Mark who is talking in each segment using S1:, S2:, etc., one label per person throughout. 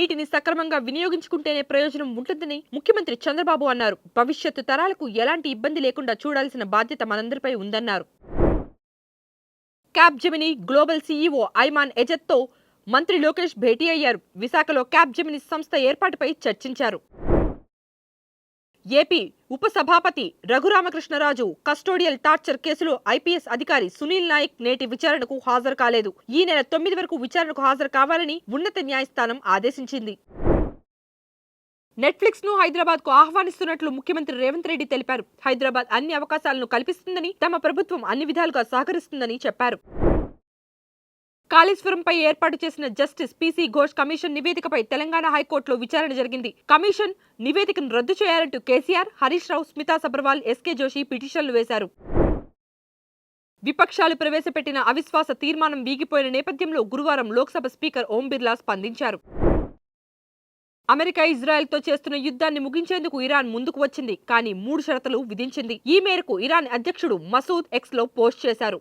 S1: నీటిని సక్రమంగా వినియోగించుకుంటేనే ప్రయోజనం ఉంటుందని ముఖ్యమంత్రి చంద్రబాబు అన్నారు. భవిష్యత్తు తరాలకు ఎలాంటి ఇబ్బంది లేకుండా చూడాల్సిన బాధ్యత మనందరిపై ఉందన్నారు. క్యాప్జెమిని గ్లోబల్ సీఈఓ ఐమాన్ ఎజత్తో మంత్రి లోకేష్ భేటీ అయ్యారు. విశాఖలో క్యాప్జెమిని సంస్థ ఏర్పాటుపై చర్చించారు. ఏపీ ఉపసభాపతి రఘురామకృష్ణరాజు కస్టోడియల్ టార్చర్ కేసులో ఐపీఎస్ అధికారి సునీల్ నాయక్ నేటి విచారణకు హాజరు కాలేదు. ఈ నెల 9 వరకు విచారణకు హాజరు కావాలని ఉన్నత న్యాయస్థానం ఆదేశించింది. నెట్ఫ్లిక్స్ ను హైదరాబాద్ కు ఆహ్వానిస్తున్నట్లు ముఖ్యమంత్రి రేవంత్ రెడ్డి తెలిపారు. హైదరాబాద్ అన్ని అవకాశాలను కల్పిస్తుందని, తమ ప్రభుత్వం అన్ని విధాలుగా సహకరిస్తుందని చెప్పారు. కాళేశ్వరంపై ఏర్పాటు చేసిన జస్టిస్ పీసీ ఘోష్ కమిషన్ నివేదికపై తెలంగాణ హైకోర్టులో విచారణ జరిగింది. కమిషన్ నివేదికను రద్దు చేయాలంటూ కేసీఆర్, హరీష్ రావు, స్మితా సబర్వాల్, ఎస్కే జోషి పిటిషన్లు వేశారు. విపక్షాలు ప్రవేశపెట్టిన అవిశ్వాస తీర్మానం వీగిపోయిన నేపథ్యంలో గురువారం లోక్సభ స్పీకర్ ఓం బిర్లా స్పందించారు. అమెరికా ఇజ్రాయెల్తో చేస్తున్న యుద్ధాన్ని ముగించేందుకు ఇరాన్ ముందుకు వచ్చింది. కానీ 3 షరతులు విధించింది. ఈ మేరకు ఇరాన్ అధ్యక్షుడు మసూద్ ఎక్స్ లో పోస్ట్ చేశారు.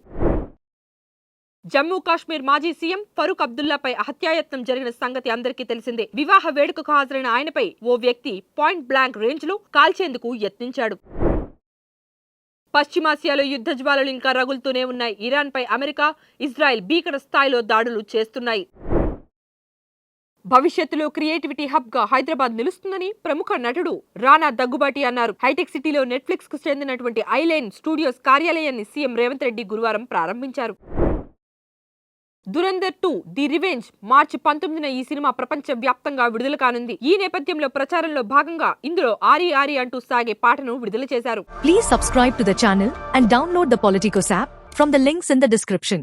S1: జమ్మూ కాశ్మీర్ మాజీ సీఎం ఫరూక్ అబ్దుల్లాపై హత్యాయత్నం జరిగిన సంగతి అందరికీ తెలిసిందే. వివాహ వేడుకకు హాజరైన ఆయనపై ఓ వ్యక్తి పాయింట్ బ్లాంక్ రేంజ్ లో కాల్చేందుకు యత్నించాడు. పశ్చిమాసియాలో యుద్ధ జ్వాలలు ఇంకా రగులుతూనే ఉన్నాయి. ఇరాన్ పై అమెరికా, ఇజ్రాయెల్ భీకర స్థాయిలో దాడులు చేస్తున్నాయి. భవిష్యత్తులో క్రియేటివిటీ హబ్ గా హైదరాబాద్ నిలుస్తుందని ప్రముఖ నటుడు రానా దగ్గుబాటి అన్నారు. హైటెక్ సిటీలో నెట్ఫ్లిక్స్ కు చెందినటువంటి ఐలైన్ స్టూడియోస్ కార్యాలయాన్ని సీఎం రేవంత్ రెడ్డి గురువారం ప్రారంభించారు. దురంధర్ 2 ది రివెంజ్ మార్చి 19న ఈ సినిమా ప్రపంచ వ్యాప్తంగా విడుదల కానుంది. ఈ నేపథ్యంలో ప్రచారంలో భాగంగా ఇందులో ఆరి ఆరి అంటూ సాగే పాటను విడుదల చేశారు.
S2: Please subscribe to the channel and download the Politicos app from the links in the description.